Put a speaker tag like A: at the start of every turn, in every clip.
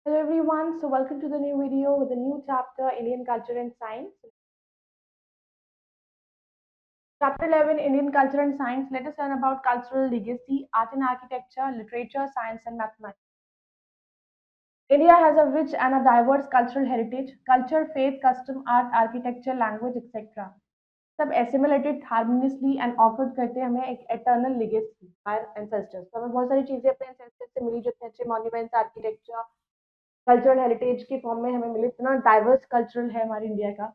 A: Hello everyone, so welcome to the new video with a new chapter, Indian Culture and Science. Chapter 11, Indian Culture and Science. Let us learn about cultural legacy, art and architecture, literature, science and mathematics. India has a rich and a diverse cultural heritage, culture, faith, custom, art, architecture, language, etc. सब assimilated harmoniously and offered करते हैं हमें एक eternal legacy, our ancestors. तो हमें बहुत सारी चीजें अपने ancestors से मिली जो इतने अच्छे monuments, architecture, कल्चरल हेरिटेज के फॉर्म में हमें मिले, इतना डाइवर्स कल्चरल है हमारे इंडिया का।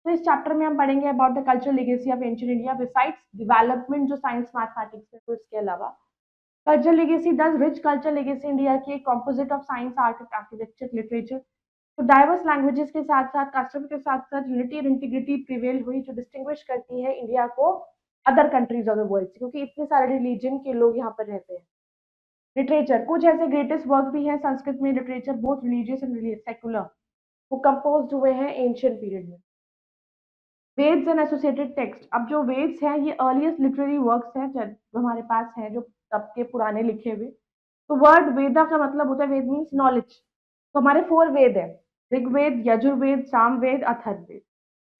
A: तो इस चैप्टर में हम पढ़ेंगे about the cultural legacy of ancient India besides development जो साइंस मैथमेटिक्स है, तो इसके अलावा कल्चरल लेगेसी दस रिच कल्चरल लेगेसी इंडिया की एक composite of science, art, architecture, literature. तो डाइवर्स लैंग्वेजेस के साथ साथ कस्टम के साथ साथ यूनिटी और इंटीग्रिटी प्रिवेल हुई जो डिस्टिंग्विश करती है इंडिया को other countries of the world से, क्योंकि इतने सारे रिलीजन के लोग यहाँ पर रहते हैं। लिटरेचर कुछ ऐसे ग्रेटेस्ट वर्क भी हैं संस्कृत में, literature both religious and secular, वो कंपोज हुए हैं एंशियंट पीरियड में। वेद्स एंड एसोसिएटेड टेक्स्ट, अब जो वेद्स हैं ये अर्लीस्ट लिटरेरी वर्क्स हैं जो हमारे पास हैं, जो तब के पुराने लिखे हुए। तो वर्ड वेदा का मतलब होता है, वेद मीन्स नॉलेज। तो हमारे 4 वेद है, ऋग्वेद, यजुर्वेद, सामवेद, अथर्ववेद।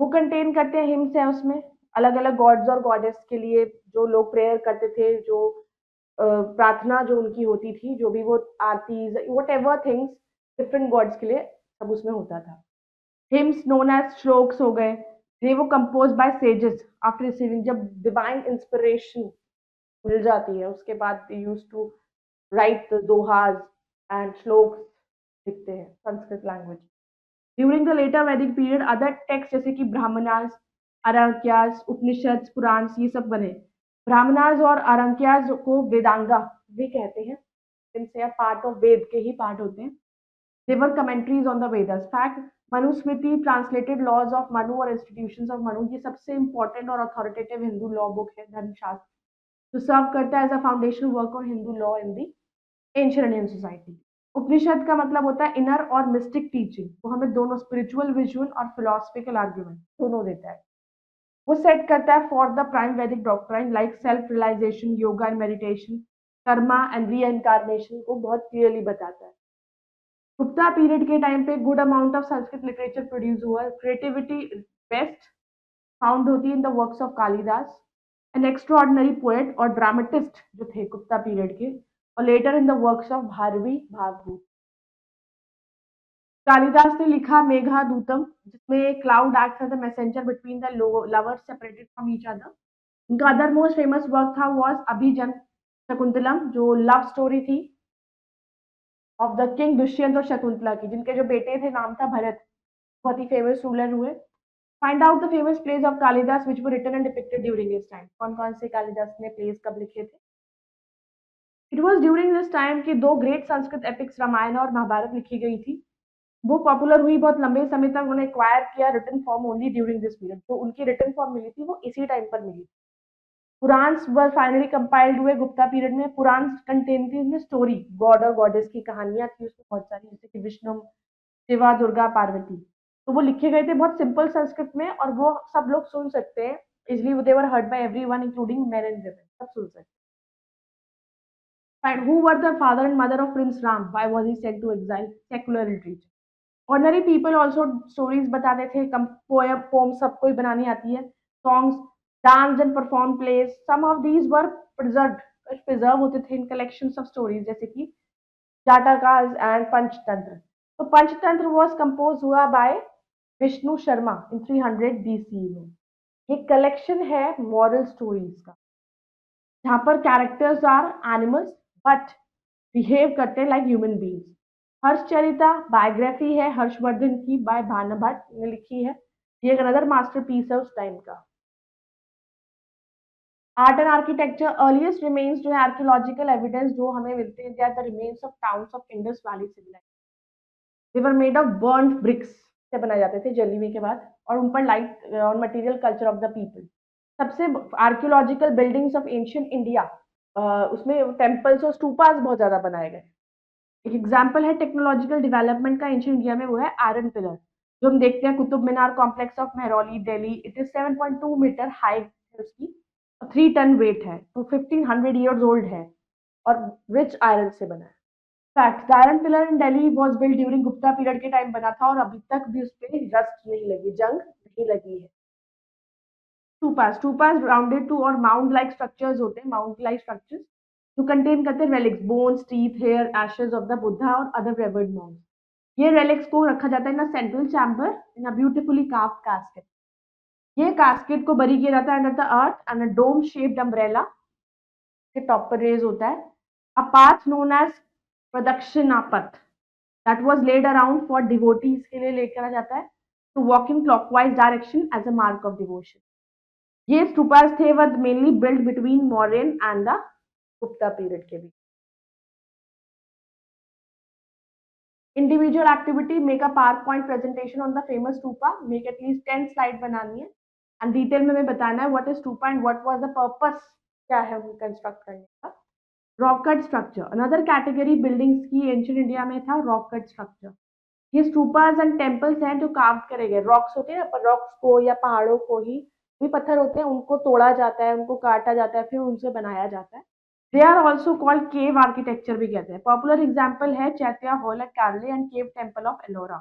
A: वो कंटेन करते हैं हिम्स है उसमें, अलग अलग गॉड्स और गॉडेस के लिए जो लोग प्रेयर करते थे, जो प्रार्थना जो उनकी होती थी, जो भी वो आरतीज whatever things different gods के लिए सब उसमें होता था। हिम्स नोन एज श्लोक्स हो गए, ये वो compose by sages after receiving, जब डिवाइन इंस्पिरेशन मिल जाती है उसके बाद they use to write the दोहाज एंड श्लोक्स लिखते हैं Sanskrit language. During the later Vedic period other text जैसे कि ब्राह्मणास, अरंक्यास, उपनिषद, पुराण ये सब बने। ब्राह्मणास और अरंक्यास को वेदांगा भी कहते हैं, इनसे पार्ट ऑफ वेद के ही पार्ट होते हैं। They were commentaries on the Vedas. Fact, Manusmriti translated laws of Manu और इंस्टीट्यूशंस ऑफ मनु, ये सबसे इंपॉर्टेंट और अथॉरिटेटिव हिंदू लॉ बुक है, धर्मशास्त्र, जो सर्व करता है as a foundational work on Hindu law in the ancient Indian society. Upanishad का मतलब होता है इनर और मिस्टिक टीचिंग, वो हमें दोनों स्पिरिचुअल विजन और फिलोसफिकल आर्ग्यूमेंट दोनों देता है। वो सेट करता है for the prime Vedic doctrine like self realisation, yoga and meditation, karma and reincarnation को बहुत क्लियरली बताता है। गुप्ता पीरियड के टाइम पे good amount of Sanskrit literature produce हुआ। क्रिएटिविटी बेस्ट फाउंड होती है in the works of Kalidas, an extraordinary poet और ड्रामेटिस्ट जो थे गुप्ता पीरियड के, और letter in the works of Bharavi Bhagavata. Kalidas ने लिखा मेघा दूतम, जिसमें cloud acts as a messenger between the lovers separated from each other. उनका अदर मोस्ट फेमस वर्क था वाज अभिजन शकुंतलम, जो लव स्टोरी थी ऑफ द किंग दुष्यंत और शकुंतला की, जिनके जो बेटे थे नाम था भरत, बहुत ही फेमस रूलर हुए। Find out the famous place of Kalidas which were written and depicted during this time, कौन कौन से कालिदास ने प्लेस कब लिखे थे। It was during this time कि दो ग्रेट संस्कृत एपिक्स रामायण और महाभारत लिखी गई थी। वो पॉपुलर हुई, बहुत लंबे समय तक उन्होंने एक्वायर किया written form only during this period, जो उनकी रिटन फॉर्म मिली थी वो इसी टाइम पर मिली। पुराण्स वर फाइनली कंपाइल्ड हुए गुप्ता पीरियड में। पुराण कंटेन थी इसमें स्टोरी, गॉड और गॉडेस की कहानियां थी उसमें बहुत सारी, जैसे कि विष्णु, शिवा, दुर्गा, पार्वती। तो वो लिखे गए थे बहुत सिंपल संस्कृत में, और वो सब लोग सुन सकते हैं easily, they were heard by everyone including men and women, सब सुन सकते हैं। Who were the father and mother of prince Ram, why was he sent to exile, secular literature. Ordinary people also stories बताते थे, पोएम पोम सबको ही बनानी आती है, songs, dance and perform plays. Some of these were preserve होते थे इन collections of stories, जैसे कि जाटाकास एंड पंचतंत्र। तो पंचतंत्र वॉज कंपोज हुआ बाय विष्णु शर्मा इन 300 BC में। ये कलेक्शन है मॉरल स्टोरीज का, जहां पर characters are animals but behave करते हैं like human beings. Harshacharita biography है हर्षवर्धन की, बाय भानु भट्ट ने लिखी है। ये एक अनदर मास्टरपीस है उस टाइम का। Art and architecture, earliest remains जो है आर्कियोलॉजिकल एविडेंस जो हमें मिलते हैं, they are the remains of towns of Indus valley civilisation. They were made of burnt bricks से बनाए जाते थे जलीवे के बाद, और उन पर लाइट और material culture of the people. सबसे archaeological buildings of ancient India, उसमें टेम्पल्स और स्टूपास बहुत ज्यादा बनाए गए। एक एग्जाम्पल है टेक्नोलॉजिकल डेवलपमेंट का एंशियंट इंडिया में, वो है आयरन पिलर, जो हम देखते हैं Qutub Minar complex of Mehrauli Delhi. It is 7.2 metre height है उसकी, 3 टन वेट है, तो 1500 ईयर्स ओल्ड है, और रिच आयरन से बना है। Fact, the iron pillar in Delhi was built during Gupta period के टाइम बना था और अभी तक भी उस पे रस्ट नहीं लगी, जंग नहीं लगी है। स्टूपास राउंडेड टू और माउंड लाइक स्ट्रक्चर्स होते हैं, माउंड लाइक स्ट्रक्चर्स जो कंटेन करते हैं relics, bones, teeth, hair, ashes of the Buddha और अदर रेवर्ड मॉन्क्स। ये रेलिक्स को रखा जाता है in a central chamber in a beautifully carved casket. ये कास्केट को बरी किया जाता है under the earth and a dome shaped umbrella के टॉप पर रेज होता है। अ पाथ नोन एज प्रदक्षिणा पथ that was led around for devotees के लिए लेकर जाता है to walk in clockwise direction as a mark of devotion. ये स्तूपास थे were mainly build between Mauryan and the Gupta period के बीच। Individual activity, make a power point presentation on the famous stupa, make at least 10 slide बनानी है and detail में हमें बताना है what is stupa and what was the purpose, क्या है कंस्ट्रक्ट करने का। Rock cut structure, another category buildings की एंशियंट इंडिया में था रॉक कट स्ट्रक्चर। ये स्तूपास एंड टेम्पल्स हैं जो कार्व करे गए, रॉक्स होते हैं, रॉक्स को या पहाड़ों को ही, भी पत्थर होते हैं, उनको तोड़ा जाता है, उनको काटा जाता है, फिर उनसे बनाया जाता है। They are also called cave architecture भी कहते हैं। पॉपुलर एग्जाम्पल है chaitya hall at Karle and cave temple of Ellora.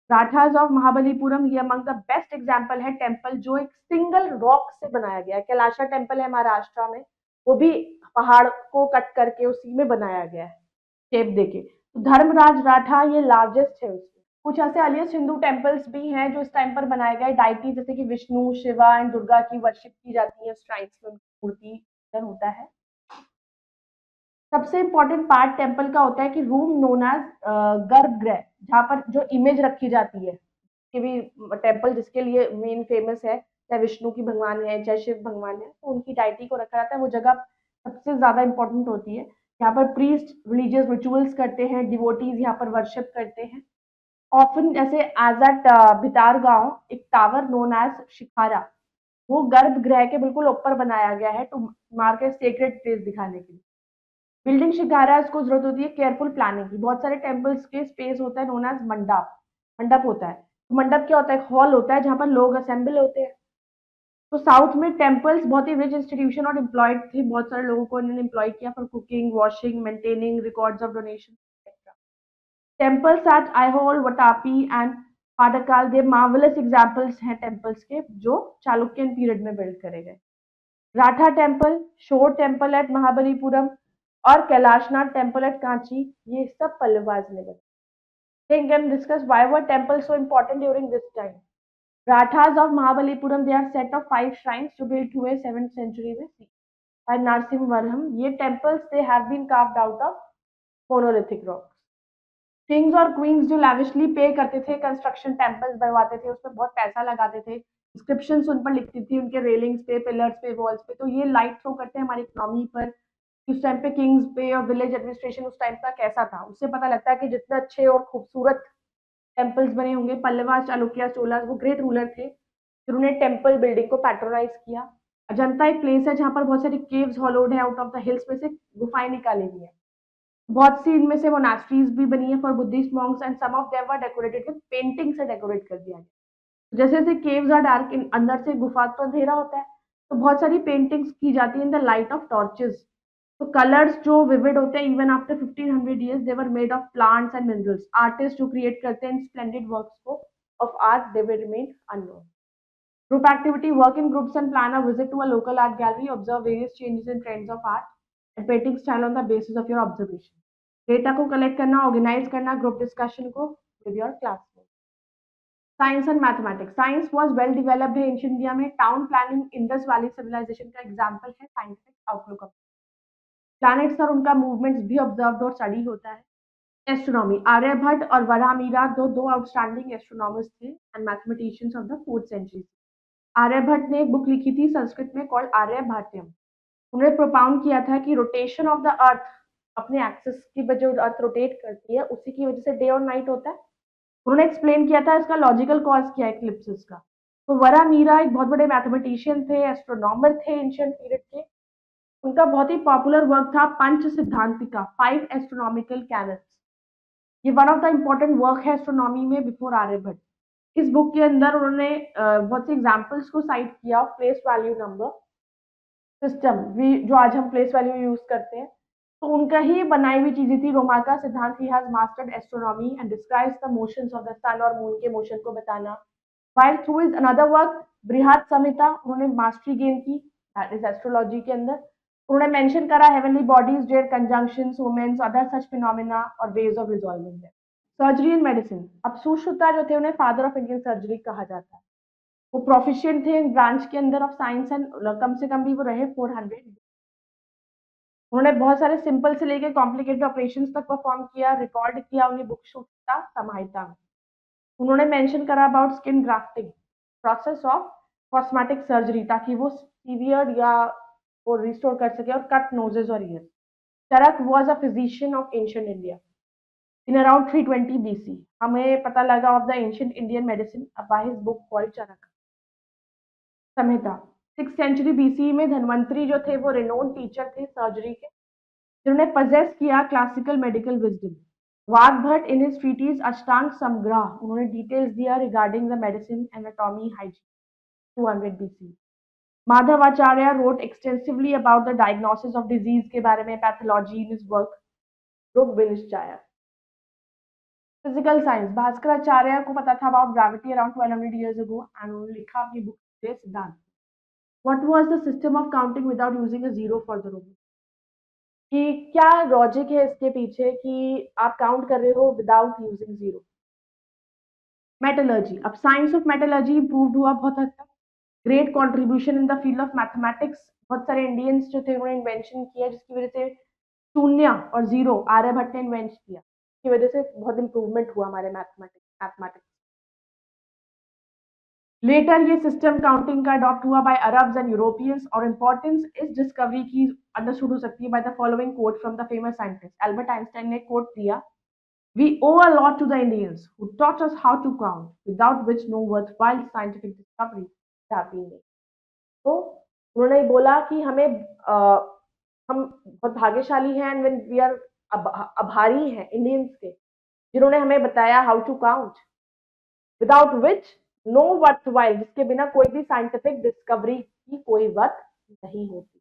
A: राठास ऑफ महाबलीपुरम, ये अमंग द बेस्ट एग्जाम्पल है टेम्पल जो एक सिंगल रॉक से बनाया गया है। कैलाशा टेम्पल है महाराष्ट्र में, वो भी पहाड़ को कट करके उसी में बनाया गया है, शेप देके। तो धर्मराज राठा ये लार्जेस्ट है उसमें। कुछ ऐसे अर्लिएस्ट हिंदू टेम्पल्स भी हैं जो इस टाइम पर बनाए गए, डाइटी जैसे कि विष्णु, शिवा एंड दुर्गा की वर्शिप की जाती है, श्राइन्स में मूर्ति होता है। सबसे इम्पोर्टेंट पार्ट टेम्पल का होता है कि रूम नोन एज गर्भगृह, जहाँ पर जो इमेज रखी जाती है कि भी टेम्पल जिसके लिए मेन फेमस है, चाहे विष्णु की भगवान है चाहे शिव भगवान है, तो उनकी डाइटी को रखा जाता है। वो जगह सबसे ज्यादा इंपॉर्टेंट होती है। यहाँ पर प्रीस्ट रिलीजियस रिचुअल्स करते हैं, डिवोटीज यहाँ पर वर्शिप करते हैं। ऑफन जैसे एज एट भितार गांव एक टावर नोन एज शिखारा, वो गर्भगृह के बिल्कुल ऊपर बनाया गया है to mark a sacred place दिखाने के लिए। बिल्डिंग शिकारा को जरूरत होती है केयरफुल प्लानिंग की। बहुत सारे टेम्पल्स के स्पेस होता है नोन एज मंडप, मंडप होता है। तो मंडप क्या होता है, हॉल होता है जहाँ पर लोग असेंबल होते हैं। तो साउथ में टेम्पल्स बहुत ही रिच इंस्टीट्यूशन और एम्प्लॉयड थे, बहुत सारे लोगों को इन्होंने एम्प्लॉय किया for cooking, washing, maintaining records of donation etcetera. Temples at Aihole, Vatapi and Pattadakal, they marvellous examples हैं टेम्पल्स के जो चालुक्यन पीरियड में बिल्ड करे गए। Ratha temple, shore temple at Mahabalipuram और कैलाशनाथ टेम्पल एट कांची, ये सब पल्लवाज ने बनाए। Think and discuss why were temples so important during this time. Rathas of Mahabalipuram, they are set of 5 shrines to built हुए 7th century में by Narsimhavarman. ये temples they have been carved out of monolithic rocks. Kings और queen's जो lavishly पे करते थे, construction temples बनवाते थे, उसमें बहुत पैसा लगाते थे, इंस्क्रिप्शन उन पर लिखती थी उनके रेलिंग्स पे, पिलर्स पे, वॉल्स पे। तो ये लाइट थ्रो करते हैं हमारी इकोनॉमी पर, उस टाइम पे किंग्स पे और विलेज एडमिनिस्ट्रेशन उस टाइम का कैसा था, उससे पता लगता है कि जितने अच्छे और खूबसूरत टेम्पल्स बने होंगे। पल्लवा, चालुक्य, चोला वो ग्रेट रूलर थे, जिन्होंने टेम्पल बिल्डिंग को पैट्रोनाइज किया। अजंता एक प्लेस है जहाँ पर बहुत सारी केव्स हॉलोड है, आउट ऑफ द हिल्स में से गुफाएं निकाली हुई है। बहुत सी इनमें से मोनास्ट्रीज भी बनी है for Buddhist monks and some of them were decorated with painting से डेकोरेट कर दिया गया। जैसे जैसे केव्स आर डार्क, अंदर से गुफा तो अंधेरा होता है, तो बहुत सारी पेंटिंग्स की जाती है in the light of torches. तो कलर्स जो विविड होते हैं, even after 1500 years they were made of plants and minerals. Artist जो क्रिएट करते हैं स्प्लेंडेड वर्क्स को of art, they will remain unknown. Group activity, work in groups and plan a visit to a local art gallery, observe various changes in trends of art and painting style on the basis of your observation. Data को collect करना, organise करना group discussion को with your classmate. Science and mathematics, science was well developed है ancient India में। Town planning Indus valley civilisation का example है scientific outlook of planets और उनका मूवमेंट्स भी ऑब्जर्व और स्टडी होता है। एस्ट्रोनॉमी, आर्यभट्ट और वराहमिहिर दो आउटस्टैंडिंग एस्ट्रोनॉमर्स थे and mathematicians of the 4th century। Aryabhata ने एक बुक लिखी थी संस्कृत में कॉल्ड आर्यभट्टयम। उन्होंने प्रोपाउंड किया था कि रोटेशन ऑफ द अर्थ अपने एक्सिस की वजह, अर्थ रोटेट करती है, उसी की वजह से डे और नाइट होता है। उन्होंने एक्सप्लेन किया था इसका लॉजिकल कॉज क्या है इक्लिप्सिस का। तो वराहमिहिर एक बहुत बड़े मैथमेटिशियन थे, एस्ट्रोनॉमर थे एंशिएंट पीरियड के। उनका बहुत ही पॉपुलर वर्क था पंच सिद्धांतिका, 5 एस्ट्रोनॉमिकल कैनन्स। ये one of the important work है एस्ट्रोनॉमी में बिफोर आर्यभट्ट। इस बुक के अंदर उन्होंने बहुत से एग्जाम्पल्स को साइट किया, प्लेस वैल्यू नंबर सिस्टम, जो आज हम प्लेस वैल्यू यूज करते हैं, तो उनका ही बनाई हुई चीजें थी। रोमा का सिद्धांत, he has mastered astronomy and describes the motions of the sun और मून के मोशन को बताना। while through his another work Brihat Samhita उन्होंने मास्टरी गेन की, दैट इज एस्ट्रोलॉजी के अंदर। उन्होंने मेंशन करा heavenly bodies their conjunctions women's other such phenomena और ways of resolving them. Surgery and medicine, अब सुश्रुता जो थे उन्हें फादर ऑफ इंडियन सर्जरी कहा जाता है। वो प्रोफिशिएंट थे इन ब्रांच के अंदर ऑफ साइंस एंड कम से कम भी वो रहे 400। उन्होंने बहुत सारे सिंपल से लेकर कॉम्प्लिकेटेड ऑपरेशन तक परफॉर्म किया, रिकॉर्ड किया उन्हें बुक सुश्रुता संहिता में। उन्होंने मेंशन करा about skin grafting, process of cosmetic surgery, ताकि वो सीवियर या वो रिस्टोर कर सके, और कट नोजेस और ear. Charaka was a physician of ancient India in around 320 BC। हमें पता लगा of the ancient Indian medicine by his book called Charaka Samhita. 6th century BC में धन्वंतरी जो थे वो रिनोन टीचर थे सर्जरी के, जिन्होंने पजेस किया classical medical wisdom. Vagbhata in his treatise Ashtanga Samgraha उन्होंने डिटेल्स दिया regarding the medicine anatomy hygiene 200 BC। Madhavacharya wrote extensively about the diagnosis of disease के बारे में, पैथोलॉजी इन his work रोग विनिश्चय। फिजिकल साइंस, भास्कराचार्य को पता था about gravity around 1200 years ago and उन्होंने लिखा अपनी बुक में सिद्धांत। What was the system of counting without using a zero for the robot? कि क्या लॉजिक है इसके पीछे कि आप काउंट कर रहे हो विदाउट यूजिंग जीरो। मेटलर्जी, अब साइंस ऑफ मेटलर्जी इंप्रूव हुआ बहुत हद तक। Great contribution in the field of mathematics, बहुत सारे इंडियंस जो थे उन्होंने इन्वेंशन किया, जिसकी वजह से शून्य और जीरो आर्यभट्ट ने इन्वेंट किया, की वजह से बहुत इंप्रूवमेंट हुआ हमारे मैथमेटिक्स। लेटर ये सिस्टम काउंटिंग का अडॉप्ट हुआ बाय अरब्स एंड यूरोपियंस, और इंपॉर्टेंस इस डिस्कवरी की अंडरस्टूड हो सकती है by the following quote from the famous scientist Albert Einstein ने कोट दिया, We owe a lot to the Indians who taught us how to count, without which no worthwhile scientific discoveries have been made. तो उन्होंने बोला कि हम बहुत भाग्यशाली हैं when we are आभारी हैं इंडियंस के, जिन्होंने हमें बताया how to count, without which no worthwhile, जिसके बिना कोई भी साइंटिफिक डिस्कवरी की कोई वर्थ नहीं होती।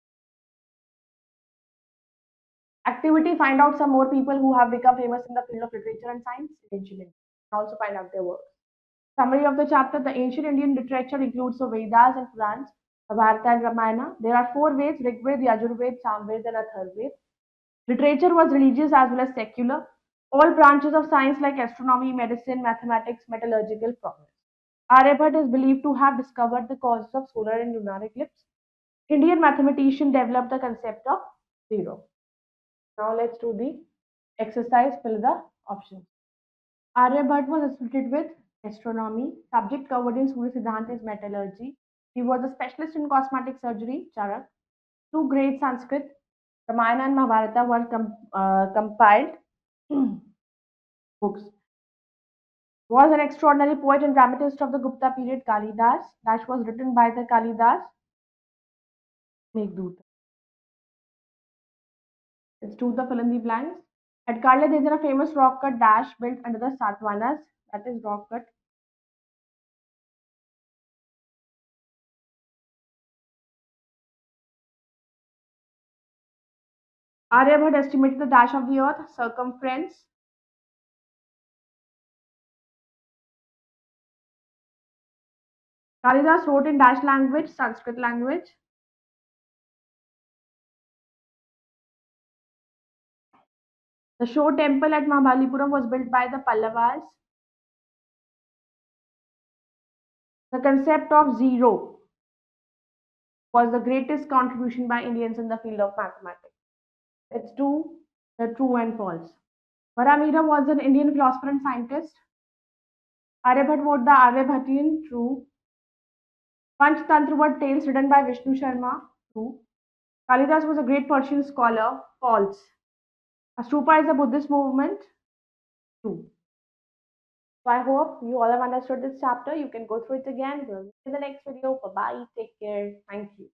A: Activity, find out some more people who have become famous in the field of literature and science in ancient India, and also find out their work. Summary of the chapter, the ancient Indian literature includes the Vedas and Purans, Bharata and Ramayana. There are 4 Veds, Rigved, Yajurved, Samved and Atharvaved. Literature was religious as well as secular. All branches of science like astronomy, medicine, mathematics, metallurgical progress. Aryabhatta is believed to have discovered the causes of solar and lunar eclipse. Indian mathematician developed the concept of zero. Now let's do the exercise, fill the options. Aryabhatta was associated with astronomy. Subject covered in Surya Siddhanta is metallurgy. He was a specialist in cosmetic surgery, Charak. 2 great Sanskrit, Ramayana and Mahabharata were compiled books. Was an extraordinary poet and dramatist of the Gupta period, Kalidas. Dash was written by the Kalidas Meghdut. Let's do the fill in the blanks. At Karla, there is a famous rock cut dash built under the Satvanas. That is rock cut. Aryabhatta estimated the dash of the earth circumference. Kalidas wrote in dash language, Sanskrit language. The Shore temple at Mahabalipuram was built by the Pallavas. The concept of zero was the greatest contribution by Indians in the field of mathematics. Let's do the true and false. Paramita was an Indian philosopher and scientist. Aryabhatta wrote the Aryabhattian, true. Panchtantra were tales written by Vishnu Sharma, true. Kalidas was a great Persian scholar, false. Astupa is a Buddhist movement, true. So I hope you all have understood this chapter. You can go through it again. We'll see you in the next video. Bye bye. Take care. Thank you.